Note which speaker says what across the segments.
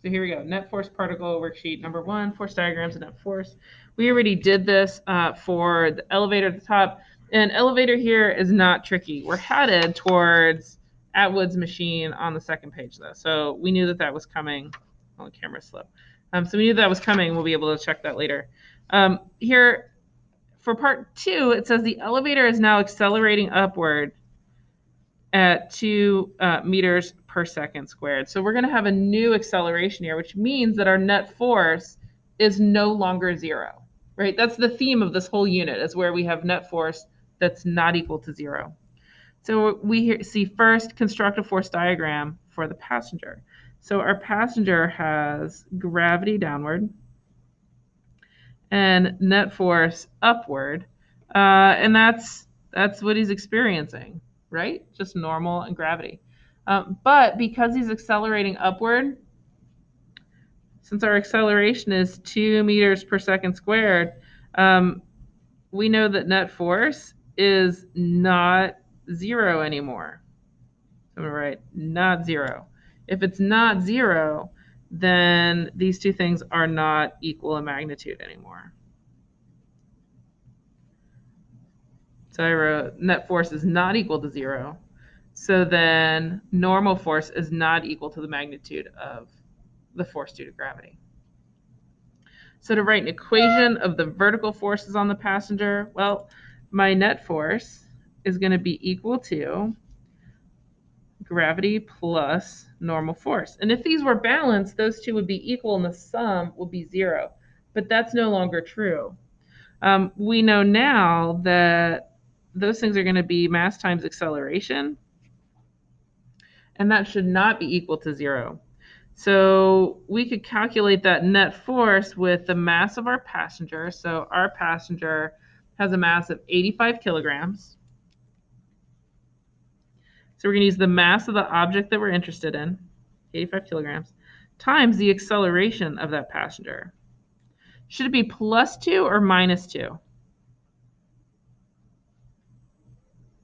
Speaker 1: So here we go. Net force particle worksheet number 1, force diagrams and net force. We already did this for the elevator at the top. And elevator here is not tricky. We're headed towards Atwood's machine on the second page, though. So we knew that that was coming. Oh, the camera's slow. So we knew that was coming. We'll be able to check that later. Here, for part 2, it says the elevator is now accelerating upward at 2 meters per second squared. So we're going to have a new acceleration here, which means that our net force is no longer 0, right? That's the theme of this whole unit, is where we have net force that's not equal to 0. So we see first construct a force diagram for the passenger. So our passenger has gravity downward and net force upward, and that's what he's experiencing, right? Just normal and gravity. But because he's accelerating upward, since our acceleration is 2 meters per second squared, we know that net force is not 0 anymore. So I'm going to write not 0. If it's not 0, then these two things are not equal in magnitude anymore. So I wrote net force is not equal to 0. So then normal force is not equal to the magnitude of the force due to gravity. So to write an equation of the vertical forces on the passenger, well, my net force is going to be equal to gravity plus normal force. And if these were balanced, those two would be equal and the sum would be 0. But that's no longer true. We know now that those things are going to be mass times acceleration, and that should not be equal to 0. So we could calculate that net force with the mass of our passenger. So our passenger has a mass of 85 kilograms. So we're going to use the mass of the object that we're interested in, 85 kilograms, times the acceleration of that passenger. Should it be plus 2 or minus 2?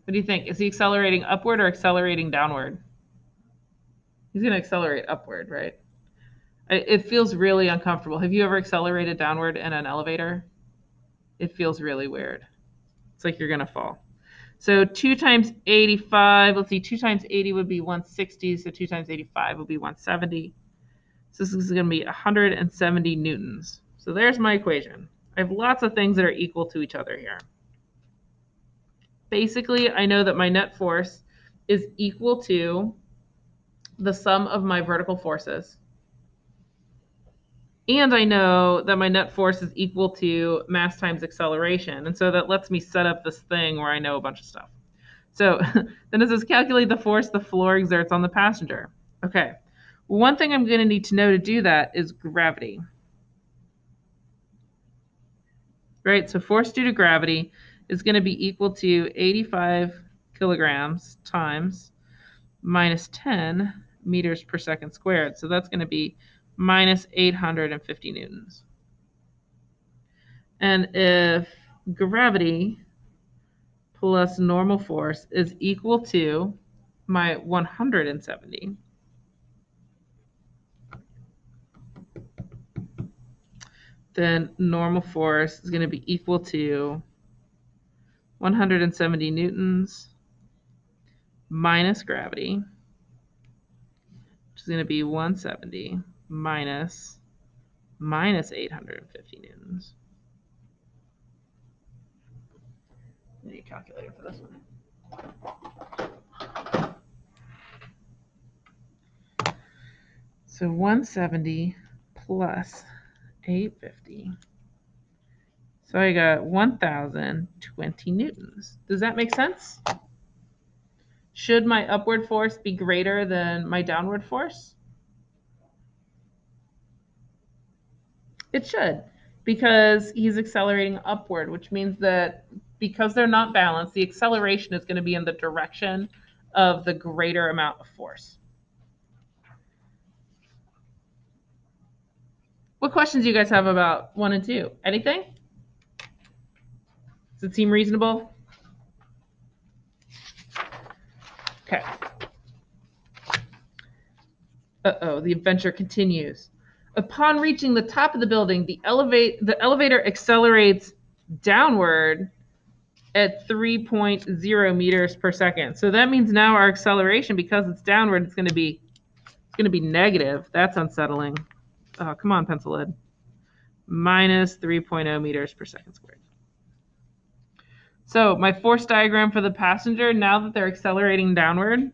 Speaker 1: What do you think? Is he accelerating upward or accelerating downward? He's going to accelerate upward, right? It feels really uncomfortable. Have you ever accelerated downward in an elevator? It feels really weird. It's like you're going to fall. So 2 times 85, let's see, 2 times 80 would be 160. So 2 times 85 would be 170. So this is going to be 170 newtons. So there's my equation. I have lots of things that are equal to each other here. Basically, I know that my net force is equal to the sum of my vertical forces. And I know that my net force is equal to mass times acceleration. And so that lets me set up this thing where I know a bunch of stuff. So then it says calculate the force the floor exerts on the passenger. Okay. One thing I'm going to need to know to do that is gravity. Right? So force due to gravity is going to be equal to 85 kilograms times minus 10 meters per second squared. So that's going to be minus 850 newtons. And if gravity plus normal force is equal to my 170, then normal force is going to be equal to 170 newtons minus gravity, which is going to be 170 minus 850 newtons. I need a calculator for this one. So 170 plus 850. So I got 1,020 newtons. Does that make sense? Should my upward force be greater than my downward force? It should, because he's accelerating upward, which means that because they're not balanced, the acceleration is going to be in the direction of the greater amount of force. What questions do you guys have about 1 and 2? Anything? Does it seem reasonable? Okay. Uh-oh, the adventure continues. Upon reaching the top of the building, the elevator accelerates downward at 3.0 meters per second. So that means now our acceleration, because it's downward, it's going to be negative. That's unsettling. Oh, come on, pencil lead. Minus 3.0 meters per second squared. So my force diagram for the passenger, now that they're accelerating downward,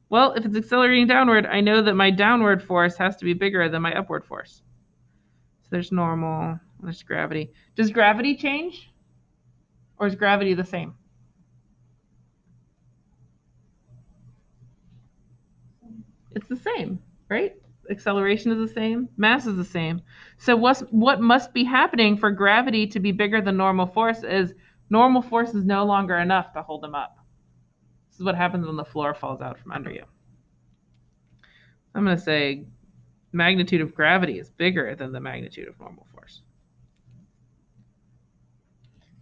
Speaker 1: well, if it's accelerating downward, I know that my downward force has to be bigger than my upward force. So there's normal, there's gravity. Does gravity change? Or is gravity the same? It's the same, right? Acceleration is the same, mass is the same. So what must be happening for gravity to be bigger than normal force is normal force is no longer enough to hold them up. This is what happens when the floor falls out from under you. I'm going to say magnitude of gravity is bigger than the magnitude of normal force.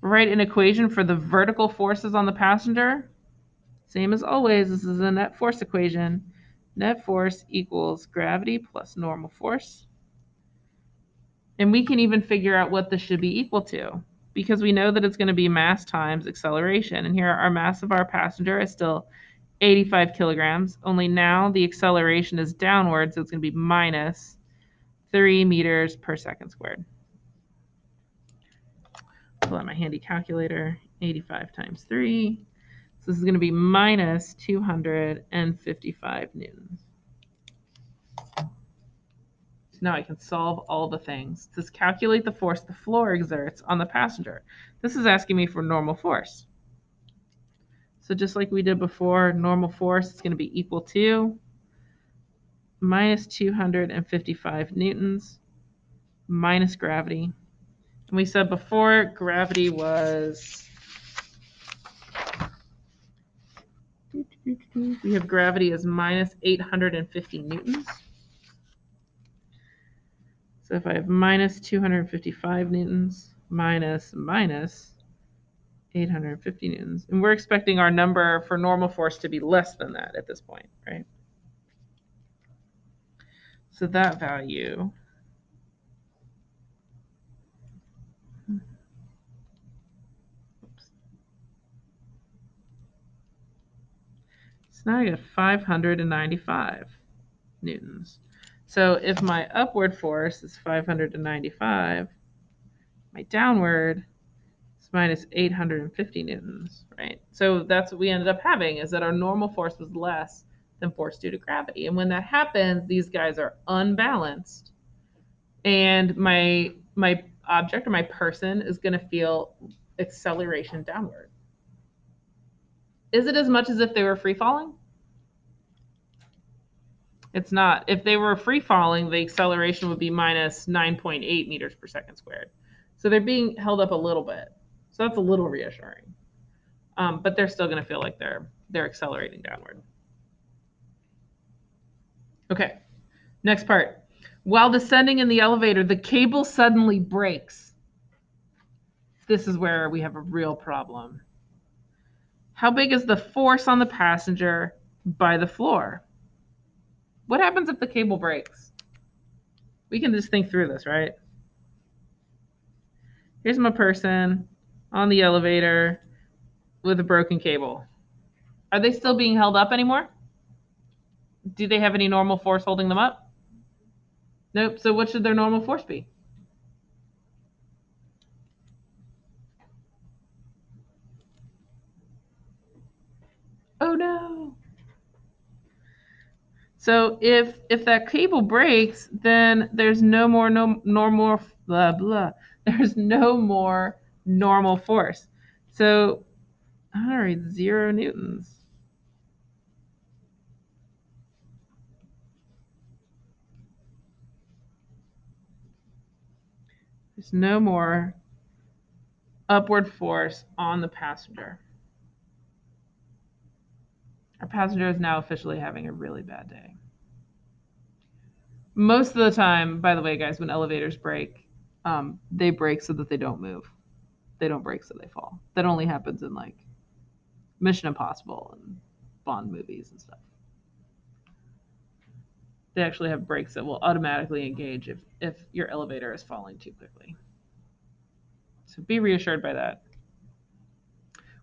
Speaker 1: Write an equation for the vertical forces on the passenger. Same as always, this is a net force equation. Net force equals gravity plus normal force. And we can even figure out what this should be equal to, because we know that it's going to be mass times acceleration. And here our mass of our passenger is still 85 kilograms, only now the acceleration is downward, so it's going to be minus 3 meters per second squared. Pull out my handy calculator, 85 times 3. So this is going to be minus 255 newtons. So now I can solve all the things. This calculate the force the floor exerts on the passenger. This is asking me for normal force. So just like we did before, normal force is going to be equal to minus 255 newtons minus gravity. And we said before gravity was, we have gravity as minus 850 newtons. So if I have minus 255 newtons minus 850 newtons, and we're expecting our number for normal force to be less than that at this point, right? So that value, so now I get 595 newtons. So if my upward force is 595, my downward is minus 850 newtons, right? So that's what we ended up having, is that our normal force was less than force due to gravity. And when that happens, these guys are unbalanced. And my object or my person is going to feel acceleration downward. Is it as much as if they were free falling? It's not. If they were free falling, the acceleration would be minus 9.8 meters per second squared. So they're being held up a little bit. So that's a little reassuring. But they're still going to feel like they're accelerating downward. Okay, next part. While descending in the elevator, the cable suddenly breaks. This is where we have a real problem. How big is the force on the passenger by the floor? What happens if the cable breaks? We can just think through this, right? Here's my person on the elevator with a broken cable. Are they still being held up anymore? Do they have any normal force holding them up? Nope. So what should their normal force be? Oh no. So if that cable breaks, then there's no more normal blah blah. There's no more normal force. So all right, 0 newtons. There's no more upward force on the passenger. Our passenger is now officially having a really bad day. Most of the time, by the way, guys, when elevators break, they break so that they don't move. They don't break so they fall. That only happens in like Mission Impossible and Bond movies and stuff. They actually have brakes that will automatically engage if your elevator is falling too quickly. So be reassured by that.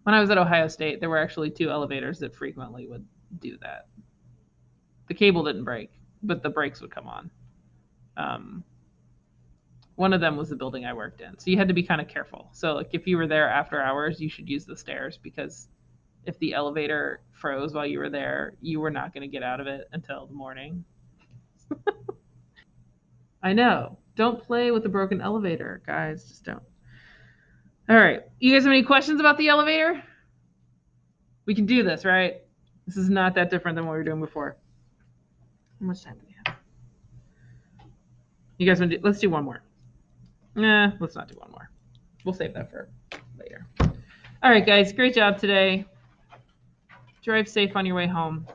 Speaker 1: When I was at Ohio State, there were actually 2 elevators that frequently would do that. The cable didn't break, but the brakes would come on. One of them was the building I worked in, so you had to be kind of careful. So like if you were there after hours, you should use the stairs, because if the elevator froze while you were there, you were not going to get out of it until the morning. I know. Don't play with a broken elevator, guys. Just don't. All right. You guys have any questions about the elevator? We can do this, right? This is not that different than what we were doing before. How much time do we have? You guys want to do, let's do one more. Nah, let's not do one more. We'll save that for later. All right, guys. Great job today. Drive safe on your way home.